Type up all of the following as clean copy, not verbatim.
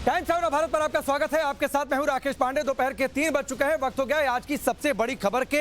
Times of Bharat पर आपका स्वागत है। आपके साथ मैं हूं राकेश पांडे। दोपहर के 3 बज चुके हैं। वक्त हो गया है आज की सबसे बड़ी खबर के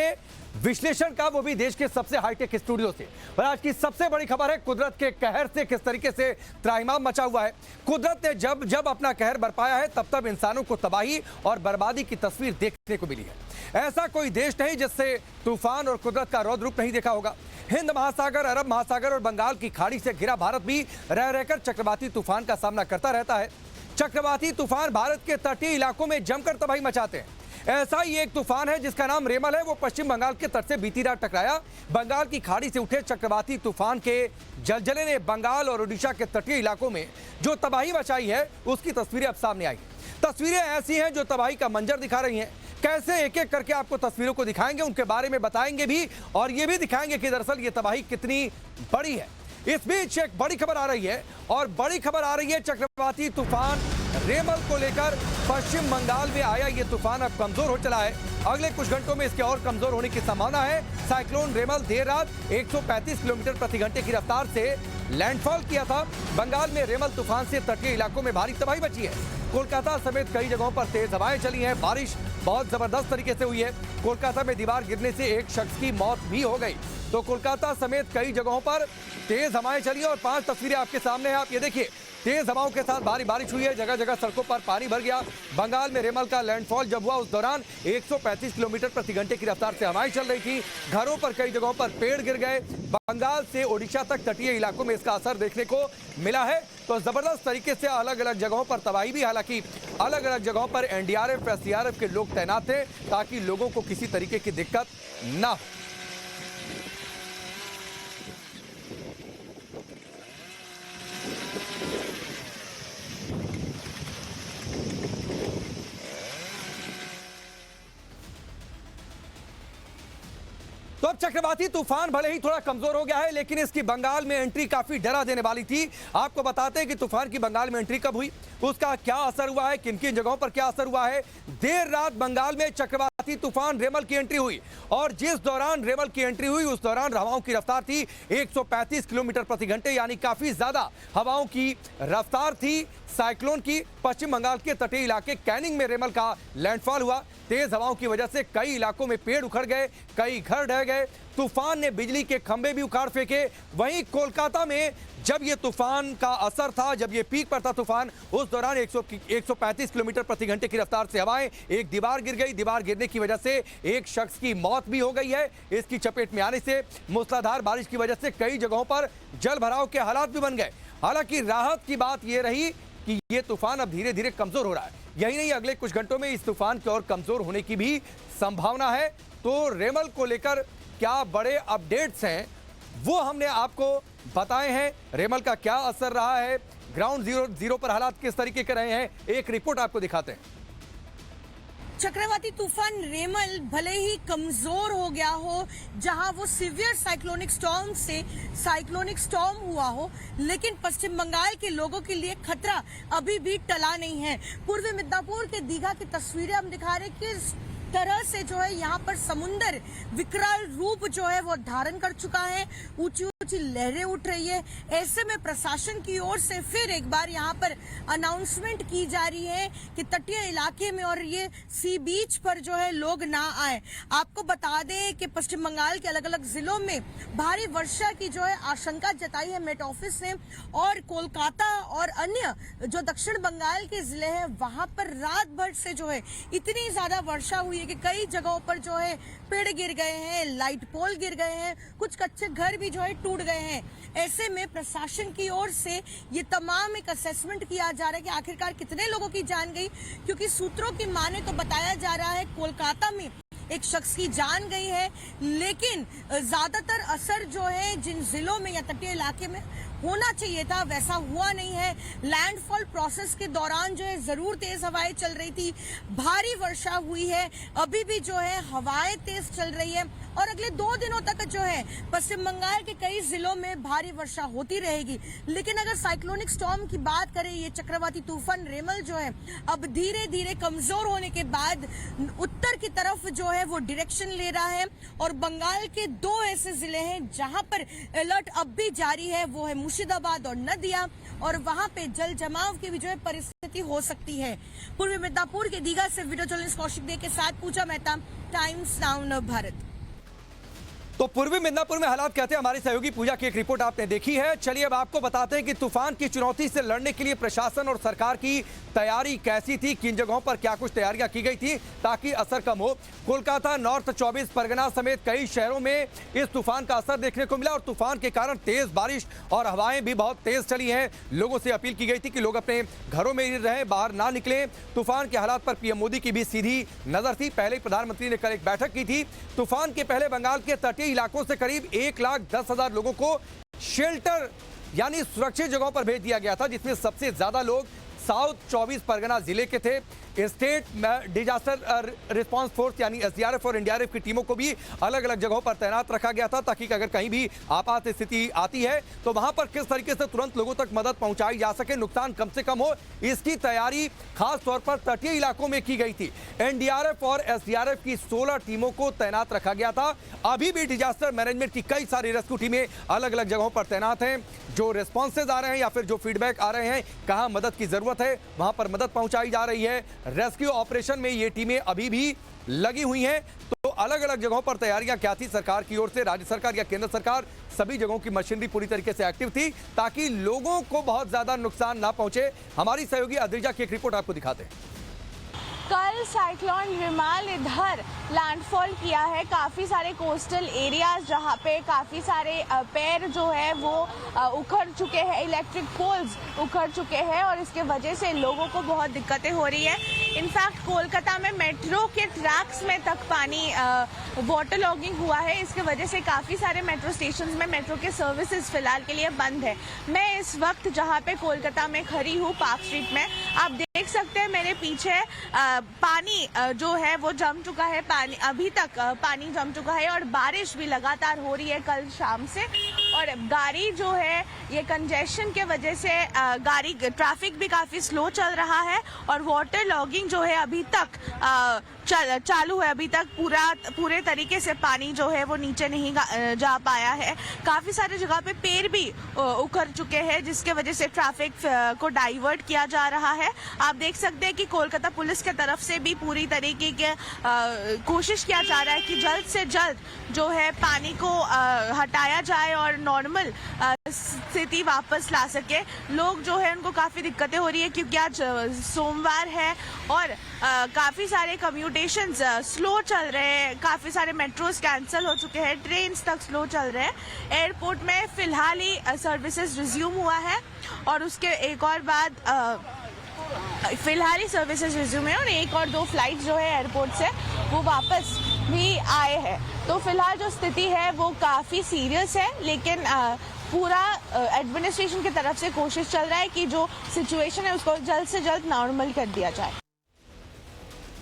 विश्लेषण का, वो भी देश के सबसे हाईटेक स्टूडियो से। और आज की सबसे बड़ी खबर है कुदरत के कहर से किस तरीके से त्राहिमाम मचा हुआ है। कुदरत ने जब जब अपना कहर बरपाया है तब तब इंसानों को तबाही और बर्बादी की तस्वीर देखने को मिली है। ऐसा कोई देश नहीं जिससे तूफान और कुदरत का रौद्र रूप नहीं देखा होगा। हिंद महासागर, अरब महासागर और बंगाल की खाड़ी से घिरा भारत भी रह रहकर चक्रवाती तूफान का सामना करता रहता है। चक्रवाती तूफान भारत के तटीय इलाकों में जमकर तबाही मचाते हैं। ऐसा ही एक तूफान है जिसका नाम रेमल है। वो पश्चिम बंगाल के तट से बीती रात टकराया। बंगाल की खाड़ी से उठे चक्रवाती तूफान के जलजले ने बंगाल और ओडिशा के तटीय इलाकों में जो तबाही मचाई है उसकी तस्वीरें अब सामने आई। तस्वीरें ऐसी हैं जो तबाही का मंजर दिखा रही हैं। कैसे एक एक करके आपको तस्वीरों को दिखाएंगे, उनके बारे में बताएंगे भी और ये भी दिखाएंगे कि दरअसल ये तबाही कितनी बड़ी है। इस बीच एक बड़ी खबर आ रही है और बड़ी खबर आ रही है चक्रवाती तूफान रेमल को लेकर। पश्चिम बंगाल में आया ये तूफान अब कमजोर हो चला है। अगले कुछ घंटों में इसके और कमजोर होने की संभावना है। साइक्लोन रेमल देर रात 135 किलोमीटर प्रति घंटे की रफ्तार से लैंडफॉल किया था। बंगाल में रेमल तूफान से तटीय इलाकों में भारी तबाही मची है। कोलकाता समेत कई जगहों पर तेज हवाएं चली हैं। बारिश बहुत जबरदस्त तरीके से हुई है। कोलकाता में दीवार गिरने से एक शख्स की मौत भी हो गई। तो कोलकाता समेत कई जगहों पर तेज हवाएं चली और 5 तस्वीरें आपके सामने हैं। आप ये देखिए, तेज हवाओं के साथ भारी बारिश हुई है। जगह जगह सड़कों पर पानी भर गया। बंगाल में रेमल का लैंडफॉल जब हुआ उस दौरान 135 किलोमीटर प्रति घंटे की रफ्तार से हवाएं चल रही थी। घरों पर कई जगहों पर पेड़ गिर गए। बंगाल से ओडिशा तक तटीय इलाकों में इसका असर देखने को मिला है। तो जबरदस्त तरीके से अलग अलग जगहों पर तबाही भी, हालांकि अलग अलग जगहों पर एनडीआरएफ, एसडीआरएफ के लोग तैनात थे ताकि लोगों को किसी तरीके की दिक्कत ना हो। तो अब चक्रवाती तूफान भले ही थोड़ा कमजोर हो गया है, लेकिन इसकी बंगाल में एंट्री काफी डरा देने वाली थी। आपको बताते हैं कि तूफान की बंगाल में एंट्री कब हुई, उसका क्या असर हुआ है, किन किन जगहों पर क्या असर हुआ है। देर रात बंगाल में चक्रवाती तूफान रेमल की एंट्री हुई और जिस दौरान रेमल की एंट्री हुई उस दौरान हवाओं की रफ्तार थी 135 किलोमीटर प्रति घंटे, यानी काफी ज्यादा हवाओं की रफ्तार थी साइक्लोन की। पश्चिम बंगाल के तटीय इलाके कैनिंग में रेमल का लैंडफॉल हुआ। तेज हवाओं की वजह से कई इलाकों में पेड़ उखड़ गए, कई घर ढह गए। तूफान ने बिजली के खंभे भी उखाड़ फेंके। वहीं कोलकाता में जब ये तूफान का असर था, जब ये पीक पर था तूफान, उस दौरान 135 किलोमीटर प्रति घंटे की रफ्तार से हवाएं, एक दीवार गिर गई। दीवार गिरने की वजह से एक शख्स की मौत भी हो गई है। इसकी चपेट में आने से मूसलाधार बारिश की वजह से कई जगहों पर जल भराव के हालात भी बन गए। हालांकि राहत की बात यह रही कि ये तूफान अब धीरे धीरे कमजोर हो रहा है। यही नहीं, अगले कुछ घंटों में इस तूफान के और कमजोर होने की भी संभावना है। तो रेमल को लेकर क्या बड़े अपडेट्स हैं वो हमने आपको बताए हैं। रेमल का क्या असर रहा है, ग्राउंड जीरो पर हालात किस तरीके के रहे हैं, एक रिपोर्ट आपको दिखाते हैं। चक्रवाती तूफान रेमल भले ही कमजोर हो गया हो, जहां वो सीवियर साइक्लोनिक स्टॉर्म से साइक्लोनिक स्टॉर्म हुआ हो, लेकिन पश्चिम बंगाल के लोगों के लिए खतरा अभी भी टला नहीं है। पूर्वी मिदनापुर के दीघा की तस्वीरें हम दिखा रहे हैं कि तरह से जो है यहाँ पर समुंदर विकराल रूप जो है वो धारण कर चुका है। ऊंची ऊंची लहरें उठ रही है। ऐसे में प्रशासन की ओर से फिर एक बार यहाँ पर अनाउंसमेंट की जा रही है कि तटीय इलाके में और ये सी बीच पर जो है लोग ना आए। आपको बता दें कि पश्चिम बंगाल के अलग अलग जिलों में भारी वर्षा की जो है आशंका जताई है मेट ऑफिस ने, और कोलकाता और अन्य जो दक्षिण बंगाल के जिले हैं वहां पर रात भर से जो है इतनी ज्यादा वर्षा हुई कि कई जगहों पर जो है पेड़ गिर गए हैं, लाइट पोल गिर गए हैं, कुछ कच्चे घर भी जो है टूट गए हैं। ऐसे में प्रशासन की ओर से ये तमाम एक असेसमेंट किया जा रहा है कि आखिरकार कितने लोगों की जान गई, क्योंकि सूत्रों की माने तो बताया जा रहा है कोलकाता में एक शख्स की जान गई है, लेकिन ज्यादातर असर जो है जिन जिलों में या तटीय इलाके में होना चाहिए था वैसा हुआ नहीं है। लैंडफॉल प्रोसेस के दौरान जो है जरूर तेज हवाएं चल रही थी, भारी वर्षा हुई है, अभी भी जो है हवाएं तेज चल रही है और अगले 2 दिनों तक जो है पश्चिम बंगाल के कई जिलों में भारी वर्षा होती रहेगी। लेकिन अगर साइक्लोनिक स्टॉर्म की बात करें, ये चक्रवाती तूफान रेमल जो है अब धीरे धीरे कमजोर होने के बाद उत्तर की तरफ जो है वो डायरेक्शन ले रहा है और बंगाल के 2 ऐसे जिले हैं जहां पर अलर्ट अब भी जारी है, वो है मुर्शिदाबाद और नदिया, और वहां पे जल जमाव की भी जो है परिस्थिति हो सकती है। पूर्वी मिदनापुर के दीघा से वीडियो जर्नलिस्ट कौशिक दे के साथ पूजा मेहता, टाइम्स नाउ भारत। तो पूर्वी मिदनापुर में हालात कहते हैं हमारी सहयोगी पूजा की एक रिपोर्ट आपने देखी है। चलिए अब आपको बताते हैं कि तूफान की चुनौती से लड़ने के लिए प्रशासन और सरकार की तैयारी कैसी थी, किन जगहों पर क्या कुछ तैयारियां की गई थी ताकि असर कम हो। कोलकाता, नॉर्थ 24 परगना समेत कई शहरों में इस तूफान का असर देखने को मिला और तूफान के कारण तेज बारिश और हवाएं भी बहुत तेज चली हैं। लोगों से अपील की गई थी कि लोग अपने घरों में ही रहें, बाहर ना निकलें। तूफान के हालात पर पीएम मोदी की भी सीधी नजर थी। पहले प्रधानमंत्री ने कल एक बैठक की थी। तूफान के पहले बंगाल के तटीय इलाकों से करीब 1,10,000 लोगों को शेल्टर यानी सुरक्षित जगहों पर भेज दिया गया था, जिसमें सबसे ज्यादा लोग साउथ 24 परगना जिले के थे। स्टेट डिजास्टर रिस्पांस फोर्स यानी एसडीआरएफ और एनडीआरएफ की टीमों को भी अलग अलग जगहों पर तैनात रखा गया था ताकि अगर कहीं भी आपात स्थिति आती है तो वहां पर किस तरीके से तुरंत लोगों तक मदद पहुंचाई जा सके, नुकसान कम से कम हो, इसकी तैयारी खास तौर पर तटीय इलाकों में की गई थी। एनडीआरएफ और एसडीआरएफ की 16 टीमों को तैनात रखा गया था। अभी भी डिजास्टर मैनेजमेंट की कई सारी रेस्क्यू टीमें अलग अलग जगहों पर तैनात हैं। जो रिस्पॉन्सेज आ रहे हैं या फिर जो फीडबैक आ रहे हैं, कहां मदद की जरूरत है वहां पर मदद पहुंचाई जा रही है। रेस्क्यू ऑपरेशन में ये टीमें अभी भी लगी हुई हैं। तो अलग अलग जगहों पर तैयारियां क्या थी सरकार की ओर से, राज्य सरकार या केंद्र सरकार, सभी जगहों की मशीनरी पूरी तरीके से एक्टिव थी ताकि लोगों को बहुत ज्यादा नुकसान ना पहुंचे। हमारी सहयोगी अद्रिजा की एक रिपोर्ट आपको दिखाते हैं। कल साइक्लोन रिमाल इधर लैंडफॉल किया है। काफ़ी सारे कोस्टल एरियाज जहाँ पे काफ़ी सारे पेड़ जो है वो उखड़ चुके हैं, इलेक्ट्रिक पोल्स उखड़ चुके हैं और इसके वजह से लोगों को बहुत दिक्कतें हो रही है। इनफैक्ट कोलकाता में मेट्रो के ट्रैक्स में तक पानी वाटर लॉगिंग हुआ है। इसके वजह से काफ़ी सारे मेट्रो स्टेशन में मेट्रो के सर्विसेज फिलहाल के लिए बंद है। मैं इस वक्त जहाँ पे कोलकाता में खड़ी हूँ पार्क स्ट्रीट में, आप देख सकते हैं मेरे पीछे पानी जो है वो जम चुका है। पानी अभी तक पानी जम चुका है और बारिश भी लगातार हो रही है कल शाम से। और गाड़ी जो है ये कंजेशन के वजह से गाड़ी ट्रैफिक भी काफ़ी स्लो चल रहा है और वाटर लॉगिंग जो है अभी तक चालू है। अभी तक पूरे तरीके से पानी जो है वो नीचे नहीं जा पाया है। काफ़ी सारे जगह पे पेड़ भी उखड़ चुके हैं जिसके वजह से ट्रैफिक को डाइवर्ट किया जा रहा है। आप देख सकते हैं कि कोलकाता पुलिस के तरफ से भी पूरी तरीके के कोशिश किया जा रहा है कि जल्द से जल्द जो है पानी को हटाया जाए और नॉर्मल स्थिति वापस ला सके। लोग जो है उनको काफ़ी दिक्कतें हो रही है क्योंकि आज सोमवार है और काफ़ी सारे कम्यूटेशंस स्लो चल रहे हैं। काफ़ी सारे मेट्रोज कैंसिल हो चुके हैं, ट्रेन्स तक स्लो चल रहे हैं। एयरपोर्ट में फ़िलहाल ही सर्विसेज रिज्यूम हुआ है और उसके एक और बाद फिलहाल ही सर्विसेज रिज्यूम है और एक और 2 फ्लाइट जो है एयरपोर्ट से वो वापस भी आए हैं। तो फिलहाल जो स्थिति है वो काफ़ी सीरियस है, लेकिन पूरा एडमिनिस्ट्रेशन की तरफ से कोशिश चल रहा है कि जो सिचुएशन है उसको जल्द से जल्द नॉर्मल कर दिया जाए।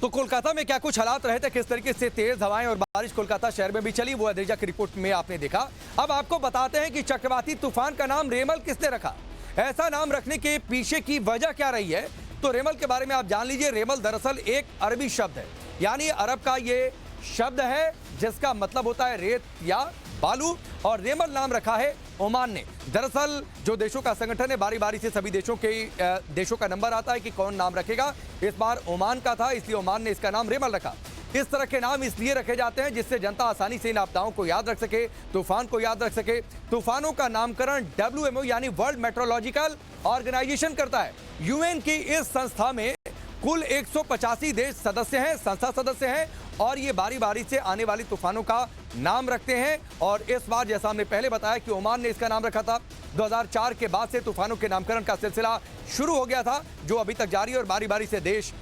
तो कोलकाता में क्या कुछ हालात रहे थे, किस तरीके से तेज हवाएं और बारिश कोलकाता शहर में भी चली, वो अद्रिजा की रिपोर्ट में आपने देखा। अब आपको बताते हैं कि चक्रवाती तूफान का नाम रेमल किसने रखा, ऐसा नाम रखने के पीछे की वजह क्या रही है। तो रेमल के बारे में आप जान लीजिए। रेमल दरअसल एक अरबी शब्द है, यानी अरब का ये शब्द है जिसका मतलब होता है रेत या बालू, और रेमल नाम रखा है ओमान ने। दरअसल जो देशों का संगठन है, बारी बारी से सभी देशों का नंबर आता है कि कौन नाम रखेगा। इस बार ओमान का था, इसलिए ओमान ने इसका नाम रेमल रखा। इस तरह के नाम इसलिए रखे जाते हैं जिससे जनता आसानी से इन आपदाओं को याद रख सके, तूफान को याद रख सके। तूफानों का नामकरण WMO यानी वर्ल्ड मेट्रोलॉजिकल ऑर्गेनाइजेशन करता है। यूएन की इस संस्था में कुल 185 देश सदस्य हैं, संस्था सदस्य हैं, और ये बारी बारी से आने वाली तूफानों का नाम रखते हैं। और इस बार जैसा हमने पहले बताया कि ओमान ने इसका नाम रखा था। 2004 के बाद से तूफानों के नामकरण का सिलसिला शुरू हो गया था, जो अभी तक जारी है, और बारी बारी से देश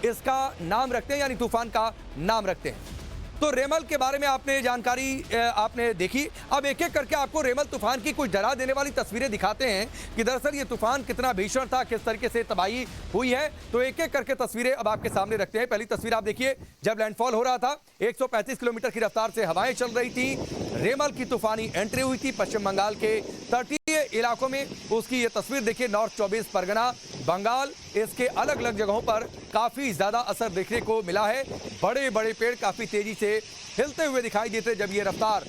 इसका नाम रखते हैं, यानी तूफान का नाम रखते हैं। तो रेमल के बारे में आपने जानकारी आपने देखी। अब एक एक करके आपको रेमल तूफान की कुछ डरा देने वाली तस्वीरें दिखाते हैं कि दरअसल ये तूफान कितना भीषण था, किस तरीके से तबाही हुई है। तो एक एक करके तस्वीरें अब आपके सामने रखते हैं। पहली तस्वीर आप देखिए, जब लैंडफॉल हो रहा था 135 किलोमीटर की रफ्तार से हवाएं चल रही थी, रेमल की तूफानी एंट्री हुई थी पश्चिम बंगाल के तटीय इलाकों में। उसकी ये तस्वीर देखिए, नॉर्थ 24 परगना, बंगाल, इसके अलग अलग जगहों पर काफी ज्यादा असर देखने को मिला है। बड़े बड़े पेड़ काफी तेजी से हिलते हुए दिखाई देते जब ये रफ्तार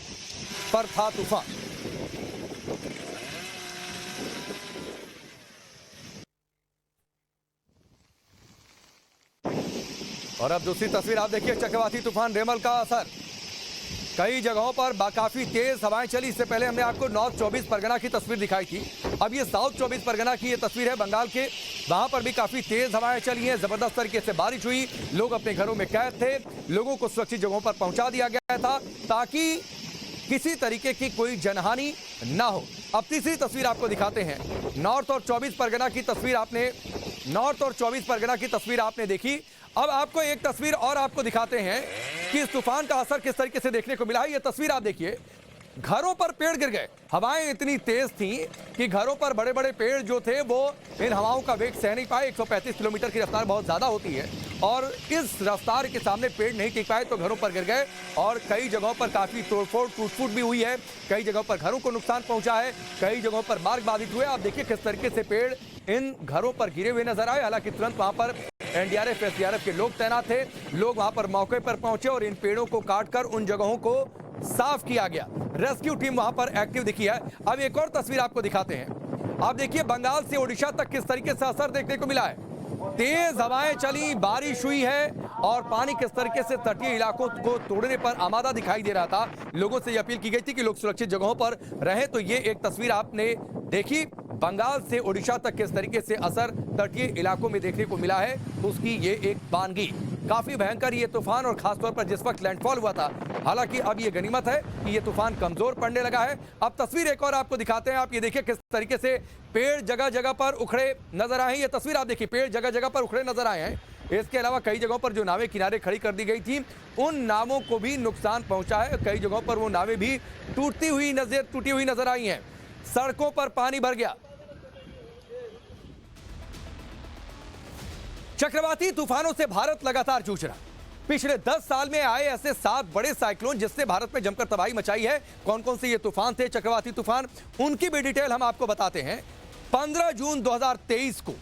पर था तूफान। और अब दूसरी तस्वीर आप देखिए, चक्रवाती तूफान रेमल का असर। कई जगहों पर काफी तेज हवाएं चली। इससे पहले हमने आपको नॉर्थ 24 परगना की तस्वीर दिखाई थी। अब ये साउथ 24 परगना की ये तस्वीर है बंगाल के। वहां पर भी काफी तेज हवाएं चली हैं, जबरदस्त तरीके से बारिश हुई। लोग अपने घरों में कैद थे, लोगों को सुरक्षित जगहों पर पहुंचा दिया गया था ताकि किसी तरीके की कोई जनहानि ना हो। अब तीसरी तस्वीर आपको दिखाते हैं। नॉर्थ और 24 परगना की तस्वीर आपने देखी। अब आपको एक तस्वीर और आपको दिखाते हैं कि इस तूफान का असर किस तरीके से देखने को मिला है। यह तस्वीर आप देखिए, घरों पर पेड़ गिर गए। हवाएं इतनी तेज थी कि घरों पर बड़े बड़े पेड़ जो थे वो इन हवाओं का वेग सह नहीं पाए। 135 किलोमीटर की रफ्तार बहुत ज्यादा होती है और इस रफ्तार के सामने पेड़ नहीं टिक पाए तो घरों पर गिर गए और कई जगहों पर काफी तोड़फोड़ टूट-फूट भी हुई है। कई जगहों पर घरों को नुकसान पहुंचा है, कई जगहों पर मार्ग बाधित हुए। आप देखिए किस तरीके से पेड़ इन घरों पर गिरे हुए नजर आए। हालांकि तुरंत वहां पर एनडीआरएफ एसडीआरएफ के लोग तैनात थे। लोग वहां पर मौके पर पहुंचे और इन पेड़ों को काटकर उन जगहों को साफ किया गया। रेस्क्यू टीम वहां पर एक्टिव दिखी है। अब एक और तस्वीर आपको दिखाते हैं। आप देखिए बंगाल से ओडिशा तक किस तरीके से असर देखने को मिला है। तेज हवाएं चली, बारिश हुई है और पानी किस तरीके से तटीय इलाकों को तोड़ने पर आमादा दिखाई दे रहा था। लोगों से यह अपील की गई थी कि लोग सुरक्षित जगहों पर रहें। तो ये एक तस्वीर आपने देखी, बंगाल से ओडिशा तक किस तरीके से असर तटीय इलाकों में देखने को मिला है, उसकी ये एक बानगी। काफी भयंकर ये तूफान और खासतौर पर जिस वक्त लैंडफॉल हुआ था। हालांकि अब ये गनीमत है कि ये तूफान कमजोर पड़ने लगा है। अब तस्वीर एक और आपको दिखाते हैं। आप ये देखिए किस तरीके से पेड़ जगह जगह पर उखड़े नजर आए हैं। ये तस्वीर आप देखिए, पेड़ जगह जगह पर उखड़े नजर आए हैं। इसके अलावा कई जगहों पर जो नावें किनारे खड़ी कर दी गई थी उन नावों को भी नुकसान पहुंचा है। कई जगहों पर वो नावें भी टूटी हुई नजर आई हैं। सड़कों पर पानी भर गया। चक्रवाती तूफानों से भारत लगातार जूझ रहा। पिछले 10 साल में आए ऐसे 7 बड़े साइक्लोन जिसने भारत में जमकर तबाही मचाई है। कौन कौन से ये तूफान थे, चक्रवाती तूफान, उनकी भी डिटेल हम आपको बताते हैं। 15 जून 2023 को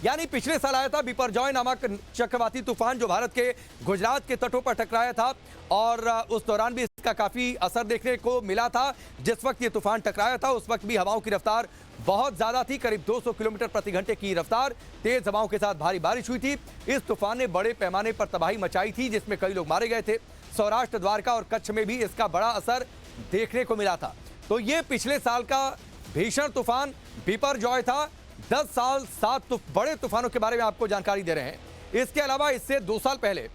यानी पिछले साल आया था बिपरजॉय नामक चक्रवाती तूफान जो भारत के गुजरात के तटों पर टकराया था और उस दौरान भी इसका काफी असर देखने को मिला था। जिस वक्त ये तूफान टकराया था उस वक्त भी हवाओं की रफ्तार बहुत ज्यादा थी, करीब 200 किलोमीटर प्रति घंटे की रफ्तार। तेज हवाओं के साथ भारी बारिश हुई थी। इस तूफान ने बड़े पैमाने पर तबाही मचाई थी जिसमें कई लोग मारे गए थे। सौराष्ट्र, द्वारका और कच्छ में भी इसका बड़ा असर देखने को मिला था। तो ये पिछले साल का भीषण तूफान बिपरजॉय था। 10 साल 7 बड़े तूफानों के बारे में आपको जानकारी दे रहे हैं। इसके अलावा इससे 2 साल पहले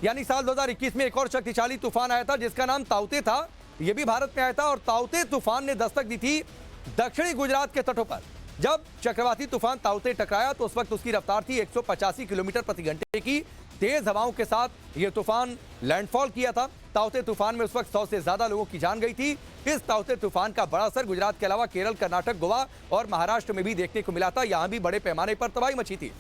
यानी साल 2021 में एक और शक्तिशाली तूफान आया था जिसका नाम ताउते था। यह भी भारत में आया था और ताउते तूफान ने दस्तक दी थी दक्षिणी गुजरात के तटों पर। जब चक्रवाती तूफान ताउते टकराया तो उस वक्त उसकी रफ्तार थी 185 किलोमीटर प्रति घंटे की। तेज हवाओं के साथ यह तूफान लैंडफॉल किया था। ताउते तूफान में उस वक्त 100 से ज्यादा लोगों की जान गई थी। इस ताउते तूफान का बड़ा असर गुजरात के अलावा केरल, कर्नाटक, गोवा और महाराष्ट्र में भी देखने को मिला था। यहां भी बड़े पैमाने पर तबाही मची थी।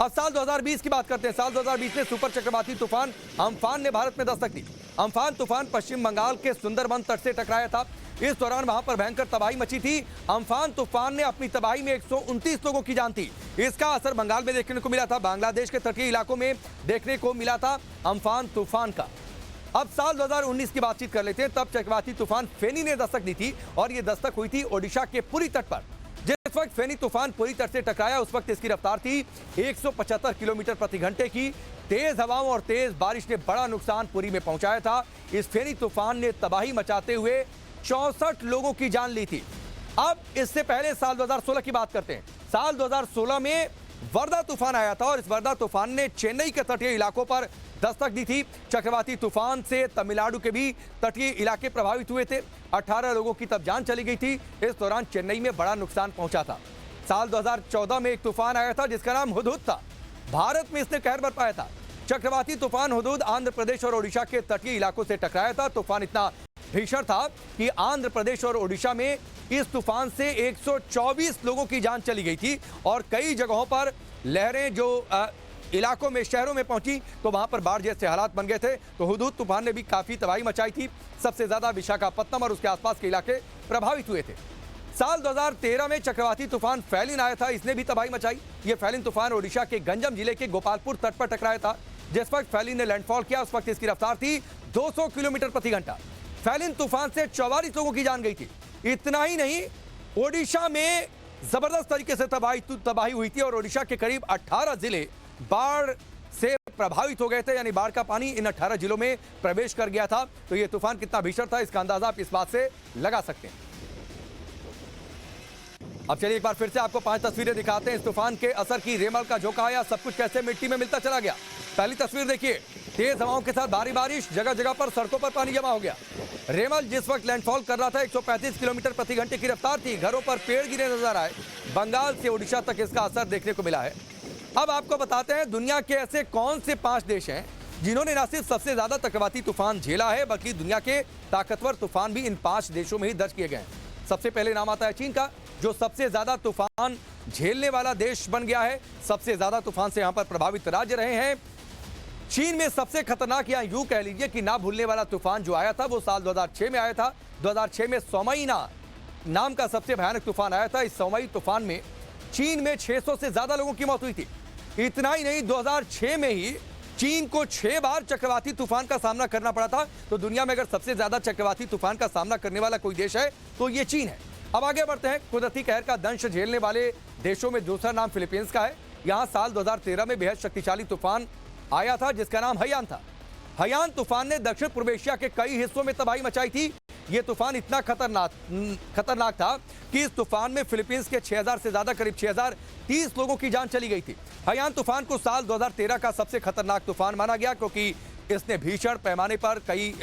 अब साल 2020 की बात करते हैं। साल 2020 में सुपर चक्रवाती तूफान अम्फान ने भारत में दस्तक दी। अम्फान तूफान पश्चिम बंगाल के सुंदरबन तट से टकराया था। इस दौरान वहां पर भयंकर तबाही मची थी। अम्फान तूफान ने अपनी तबाही में 129 लोगों की जान थी। इसका असर बंगाल में देखने को मिला था, बांग्लादेश के तटीय इलाकों में देखने को मिला था अम्फान तूफान का। अब साल 2019 की बातचीत कर लेते हैं। तब चक्रवाती तूफान फेनी ने दस्तक दी थी और यह दस्तक हुई थी ओडिशा के पुरी तट पर। जिस वक्त फेनी तूफान पुरी तट से टकराया उस वक्त इसकी रफ्तार थी 175 किलोमीटर प्रति घंटे की। तेज हवाओं और तेज बारिश ने बड़ा नुकसान पुरी में पहुंचाया था। इस फेनी तूफान ने तबाही मचाते हुए 64 लोगों की जान ली थी। अब इससे पहले साल 2016 की बात करते हैं। साल 2016 में वर्दा तूफान आया था और इस वर्दा तूफान ने चेन्नई के तटीय इलाकों पर दस्तक दी थी। चक्रवाती तूफान से तमिलनाडु के भी तटीय इलाके प्रभावित हुए थे। 18 लोगों की तब जान चली गई थी। इस दौरान चेन्नई में बड़ा नुकसान पहुंचा था। साल 2014 में एक तूफान आया था जिसका नाम हुदहुद था। भारत में इसने कहर बरपाया था। चक्रवाती तूफान हुदहुद आंध्र प्रदेश और ओडिशा के तटीय इलाकों से टकराया था। तूफान इतना भीषण था कि आंध्र प्रदेश और ओडिशा में इस तूफान से 124 लोगों की जान चली गई थी और कई जगहों पर लहरें जो इलाकों में, शहरों में पहुंची तो वहां पर बाढ़ जैसे हालात बन गए थे। तो हुदहुद तूफान ने भी काफी तबाही मचाई थी। सबसे ज्यादा विशाखापत्तनम और उसके आसपास के इलाके प्रभावित हुए थे। साल 2013 में चक्रवाती तूफान फैलिन आया था। इसने भी तबाही मचाई। यह फैलिन तूफान ओडिशा के गंजम जिले के गोपालपुर तट पर टकराया था। जिस वक्त फैलिन ने लैंडफॉल किया उस वक्त इसकी रफ्तार थी 200 किलोमीटर प्रति घंटा। फैलिन तूफान से 44 लोगों की जान गई थी। इतना ही नहीं, ओडिशा में जबरदस्त तरीके से तबाही हुई थी और ओडिशा के करीब 18 जिले बाढ़ से प्रभावित हो गए थे, यानी बाढ़ का पानी इन 18 जिलों में प्रवेश कर गया था। तो ये तूफान कितना भीषण था, इसका अंदाजा आप इस बात से लगा सकते हैं। अब चलिए एक बार फिर से आपको 5 तस्वीरें दिखाते हैं इस तूफान के असर की। रेमल का झोंका आया, सब कुछ कैसे मिट्टी में मिलता चला गया। पहली तस्वीर देखिए, तेज हवाओं के साथ भारी बारिश, जगह जगह पर सड़कों पर पानी जमा हो गया। रेमल जिस वक्त लैंडफॉल कर रहा था 135 किलोमीटर प्रति घंटे की रफ्तार थी। घरों पर पेड़ गिरे नजर आए। बंगाल से ओडिशा तक इसका असर देखने को मिला है। अब आपको बताते हैं दुनिया के ऐसे कौन से 5 देश हैं जिन्होंने न सिर्फ सबसे ज्यादा चक्रवाती तूफान झेला है, बल्कि दुनिया के ताकतवर तूफान भी इन 5 देशों में ही दर्ज किए गए हैं। सबसे पहले नाम आता है चीन का, जो सबसे ज्यादा तूफान झेलने वाला देश बन गया है। सबसे ज्यादा तूफान से यहां पर प्रभावित राज्य रहे हैं। चीन में सबसे खतरनाक, या यूं कह लीजिए कि ना भूलने वाला तूफान जो आया था वो साल 2006 में आया था। 2006 में सौमई नाम का सबसे भयानक तूफान आया था। इस सौमई तूफान में चीन में 600 से ज्यादा लोगों की मौत हुई थी। इतना ही नहीं, 2006 में ही चीन को 6 बार चक्रवाती तूफान का सामना करना पड़ा था। तो दुनिया में अगर सबसे ज्यादा चक्रवाती तूफान का सामना करने वाला कोई देश है तो ये चीन है। अब आगे बढ़ते हैं। कुदरती कहर का दंश झेलने वाले देशों में दूसरा नाम फिलीपींस का है। यहां साल 2013 में बेहद शक्तिशाली तूफान आया था जिसका नाम हयान था। हयान तूफान ने दक्षिण पूर्व एशिया के कई हिस्सों में तबाही मचाई थी। यह तूफान इतना खतरनाक था कि इस तूफान में फिलीपींस के 6000 से ज्यादा, करीब 6030 लोगों की जान चली गई थी। हयान तूफान को साल 2013 का सबसे खतरनाक तूफान माना गया क्योंकि इसने भीषण पैमाने पर कई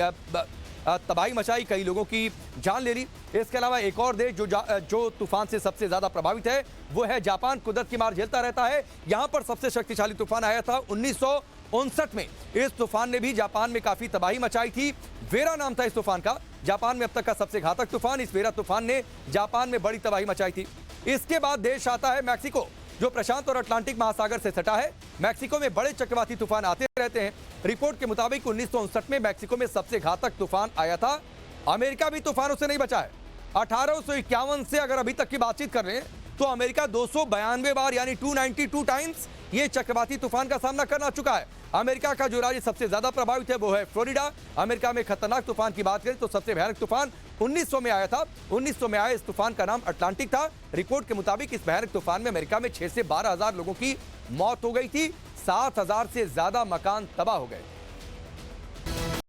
तबाही मचाई, कई लोगों की जान ले ली। इसके अलावा एक और देश जो तूफान से सबसे ज्यादा प्रभावित है वो है जापान। कुदरत की मार झेलता रहता है। यहां पर सबसे शक्तिशाली तूफान आया था 1959 में। इस तूफान ने भी जापान में काफी तबाही मचाई थी। वेरा नाम था इस तूफान का। जापान में अब तक का सबसे घातक तूफान। इस वेरा तूफान ने जापान में बड़ी तबाही मचाई थी। इसके बाद देश आता है मैक्सिको, जो प्रशांत और अटलांटिक महासागर से सटा है। मैक्सिको में बड़े चक्रवाती तूफान आते रहते हैं। रिपोर्ट के मुताबिक 1959 में मैक्सिको में सबसे घातक तूफान आया था। अमेरिका भी तूफानों से नहीं बचा है। 1851 से अगर अभी तक की बातचीत कर रहे हैं तो अमेरिका 292 बार, यानी 292 टाइम्स ये चक्रवाती तूफान का सामना करना चुका है। अमेरिका का जो राज्य सबसे ज्यादा प्रभावित है वो है फ्लोरिडा। अमेरिका में खतरनाक तूफान की बात करें तो सबसे भयानक तूफान 1900 में आया था। 1900 में आए इस तूफान का नाम अटलांटिक था। रिपोर्ट के मुताबिक इस भयानक तूफान में अमेरिका में 6 से 12 हजार लोगों की मौत हो गई थी। 7000 से ज्यादा मकान तबाह हो गए।